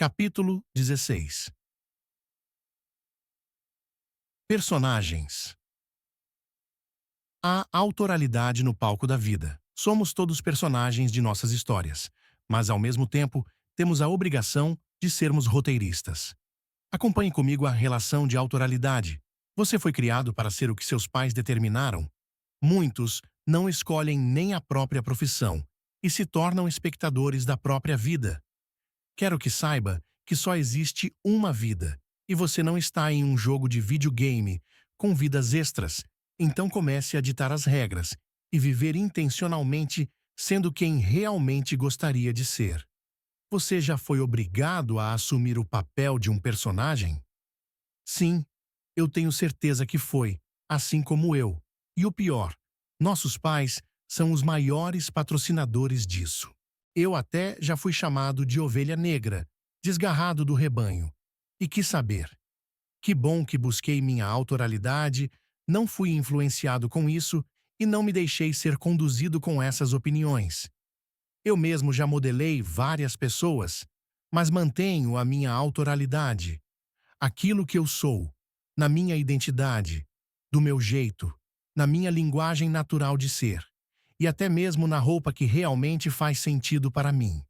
Capítulo 16. Personagens. Há autoralidade no palco da vida. Somos todos personagens de nossas histórias, mas ao mesmo tempo temos a obrigação de sermos roteiristas. Acompanhe comigo a relação de autoralidade. Você foi criado para ser o que seus pais determinaram. Muitos não escolhem nem a própria profissão e se tornam espectadores da própria vida. Quero que saiba que só existe uma vida, e você não está em um jogo de videogame com vidas extras. Então comece a ditar as regras e viver intencionalmente sendo quem realmente gostaria de ser. Você já foi obrigado a assumir o papel de um personagem? Sim, eu tenho certeza que foi, assim como eu. E o pior, nossos pais são os maiores patrocinadores disso. Eu até já fui chamado de ovelha negra, desgarrado do rebanho. E quis saber. Que bom que busquei minha autoralidade, não fui influenciado com isso e não me deixei ser conduzido com essas opiniões. Eu mesmo já modelei várias pessoas, mas mantenho a minha autoralidade. Aquilo que eu sou, na minha identidade, do meu jeito, na minha linguagem natural de ser, e até mesmo na roupa que realmente faz sentido para mim.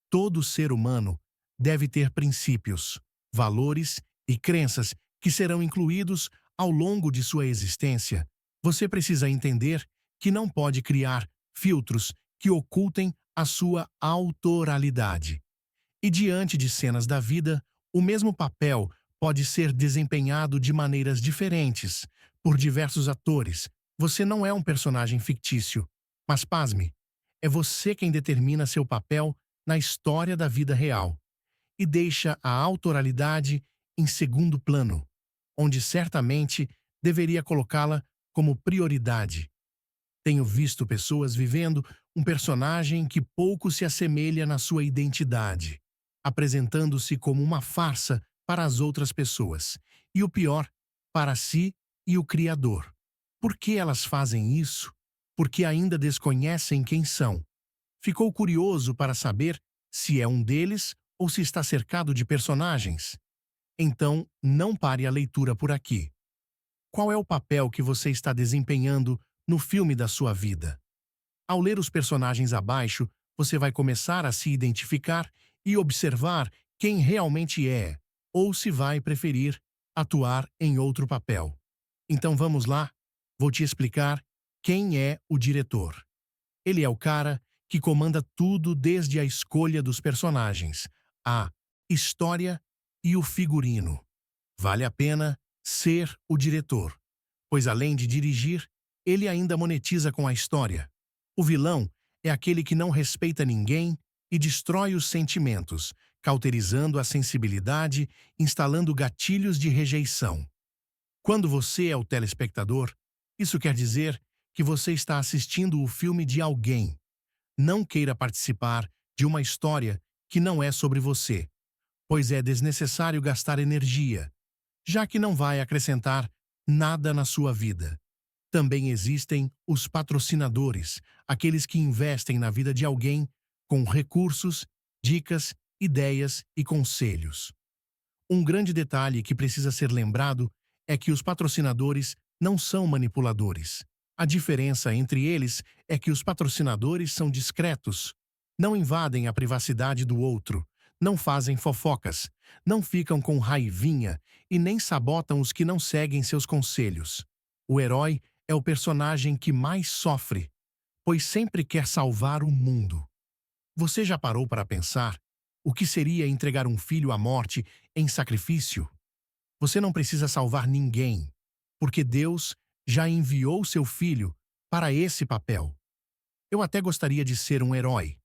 Todo ser humano deve ter princípios, valores e crenças que serão incluídos ao longo de sua existência. Você precisa entender que não pode criar filtros que ocultem a sua autoralidade. E diante de cenas da vida, o mesmo papel pode ser desempenhado de maneiras diferentes, por diversos atores. Você não é um personagem fictício, mas pasme, é você quem determina seu papel na história da vida real e deixa a autoralidade em segundo plano, onde certamente deveria colocá-la como prioridade. Tenho visto pessoas vivendo um personagem que pouco se assemelha na sua identidade, apresentando-se como uma farsa para as outras pessoas, e o pior, para si e o Criador. Por que elas fazem isso? Porque ainda desconhecem quem são. Ficou curioso para saber se é um deles ou se está cercado de personagens? Então, não pare a leitura por aqui. Qual é o papel que você está desempenhando no filme da sua vida? Ao ler os personagens abaixo, você vai começar a se identificar e observar quem realmente é, ou se vai preferir atuar em outro papel. Então vamos lá, vou te explicar quem é o diretor. Ele é o cara que comanda tudo desde a escolha dos personagens, a história e o figurino. Vale a pena ser o diretor, pois além de dirigir, ele ainda monetiza com a história. O vilão é aquele que não respeita ninguém e destrói os sentimentos, cauterizando a sensibilidade, instalando gatilhos de rejeição. Quando você é o telespectador, isso quer dizer que você está assistindo o filme de alguém. Não queira participar de uma história que não é sobre você, pois é desnecessário gastar energia, já que não vai acrescentar nada na sua vida. Também existem os patrocinadores, aqueles que investem na vida de alguém com recursos, dicas, ideias e conselhos. Um grande detalhe que precisa ser lembrado é que os patrocinadores não são manipuladores. A diferença entre eles é que os patrocinadores são discretos, não invadem a privacidade do outro, não fazem fofocas, não ficam com raivinha e nem sabotam os que não seguem seus conselhos. O herói é o personagem que mais sofre, pois sempre quer salvar o mundo. Você já parou para pensar o que seria entregar um filho à morte em sacrifício? Você não precisa salvar ninguém, porque Deus já enviou seu filho para esse papel. Eu até gostaria de ser um herói,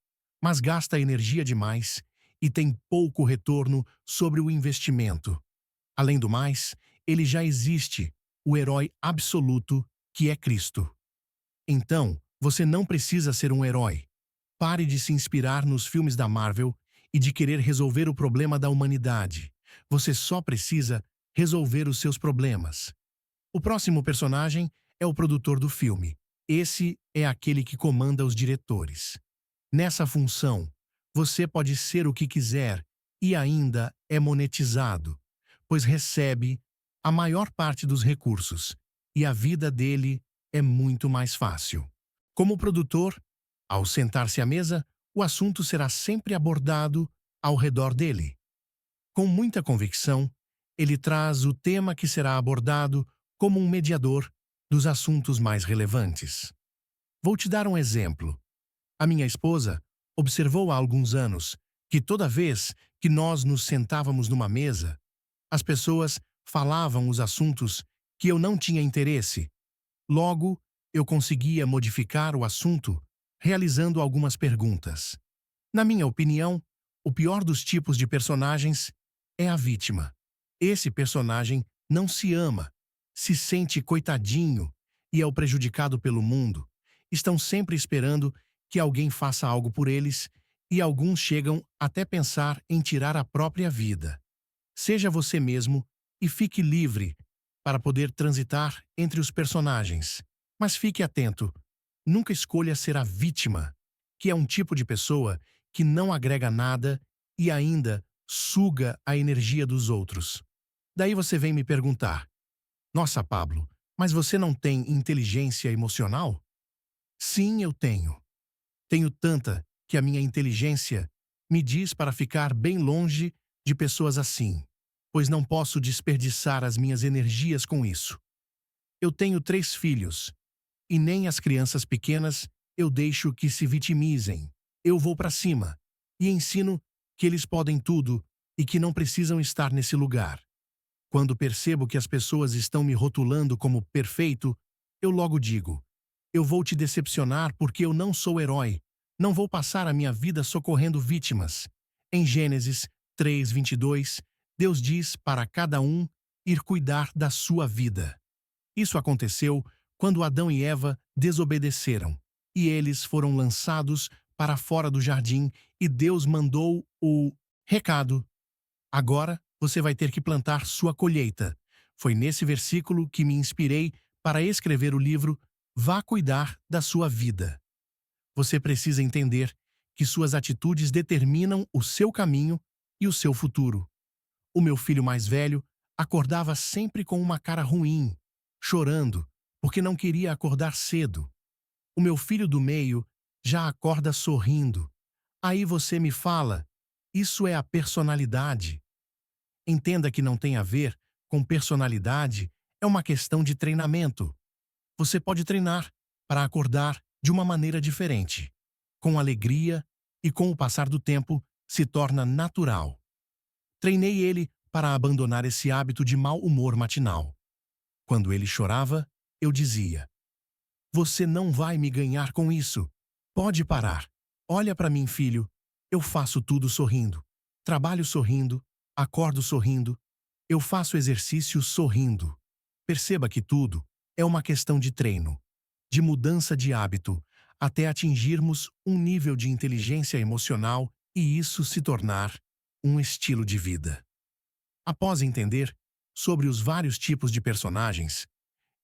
mas gasta energia demais e tem pouco retorno sobre o investimento. Além do mais, ele já existe, o herói absoluto, que é Cristo. Então, você não precisa ser um herói. Pare de se inspirar nos filmes da Marvel e de querer resolver o problema da humanidade. Você só precisa resolver os seus problemas. O próximo personagem é o produtor do filme. Esse é aquele que comanda os diretores. Nessa função, você pode ser o que quiser e ainda é monetizado, pois recebe a maior parte dos recursos e a vida dele é muito mais fácil. Como produtor, ao sentar-se à mesa, o assunto será sempre abordado ao redor dele. Com muita convicção, ele traz o tema que será abordado como um mediador dos assuntos mais relevantes. Vou te dar um exemplo. A minha esposa observou há alguns anos que toda vez que nós nos sentávamos numa mesa, as pessoas falavam os assuntos que eu não tinha interesse. Logo, eu conseguia modificar o assunto realizando algumas perguntas. Na minha opinião, o pior dos tipos de personagens é a vítima. Esse personagem não se ama, se sente coitadinho e é o prejudicado pelo mundo. Estão sempre esperando que alguém faça algo por eles e alguns chegam até pensar em tirar a própria vida. Seja você mesmo e fique livre para poder transitar entre os personagens. Mas fique atento, nunca escolha ser a vítima, que é um tipo de pessoa que não agrega nada e ainda suga a energia dos outros. Daí você vem me perguntar: Nossa, Pablo, mas você não tem inteligência emocional? Sim, eu tenho. Tenho tanta que a minha inteligência me diz para ficar bem longe de pessoas assim, pois não posso desperdiçar as minhas energias com isso. Eu tenho 3 filhos, e nem as crianças pequenas eu deixo que se vitimizem. Eu vou para cima e ensino que eles podem tudo e que não precisam estar nesse lugar. Quando percebo que as pessoas estão me rotulando como perfeito, eu logo digo: eu vou te decepcionar porque eu não sou herói. Não vou passar a minha vida socorrendo vítimas. Em Gênesis 3:22, Deus diz para cada um ir cuidar da sua vida. Isso aconteceu quando Adão e Eva desobedeceram, e eles foram lançados para fora do jardim, e Deus mandou o recado: agora você vai ter que plantar sua colheita. Foi nesse versículo que me inspirei para escrever o livro Vá Cuidar da Sua Vida. Você precisa entender que suas atitudes determinam o seu caminho e o seu futuro. O meu filho mais velho acordava sempre com uma cara ruim, chorando, porque não queria acordar cedo. O meu filho do meio já acorda sorrindo. Aí você me fala: isso é a personalidade. Entenda que não tem a ver com personalidade, é uma questão de treinamento. Você pode treinar para acordar de uma maneira diferente. Com alegria e com o passar do tempo, se torna natural. Treinei ele para abandonar esse hábito de mau humor matinal. Quando ele chorava, eu dizia: você não vai me ganhar com isso. Pode parar. Olha para mim, filho. Eu faço tudo sorrindo. Trabalho sorrindo, acordo sorrindo, eu faço exercício sorrindo. Perceba que tudo é uma questão de treino, de mudança de hábito, até atingirmos um nível de inteligência emocional e isso se tornar um estilo de vida. Após entender sobre os vários tipos de personagens,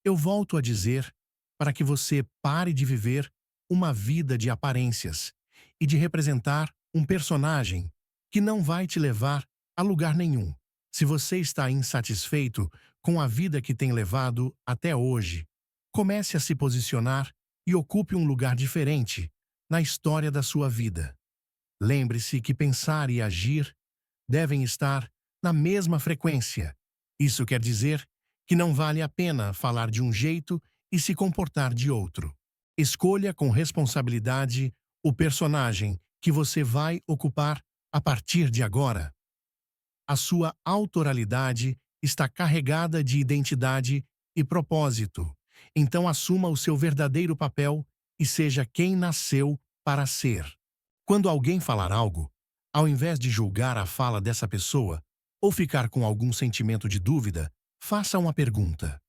eu volto a dizer para que você pare de viver uma vida de aparências e de representar um personagem que não vai te levar a lugar nenhum. Se você está insatisfeito com a vida que tem levado até hoje, comece a se posicionar e ocupe um lugar diferente na história da sua vida. Lembre-se que pensar e agir devem estar na mesma frequência. Isso quer dizer que não vale a pena falar de um jeito e se comportar de outro. Escolha com responsabilidade o personagem que você vai ocupar a partir de agora. A sua autoralidade está carregada de identidade e propósito. Então assuma o seu verdadeiro papel e seja quem nasceu para ser. Quando alguém falar algo, ao invés de julgar a fala dessa pessoa ou ficar com algum sentimento de dúvida, faça uma pergunta.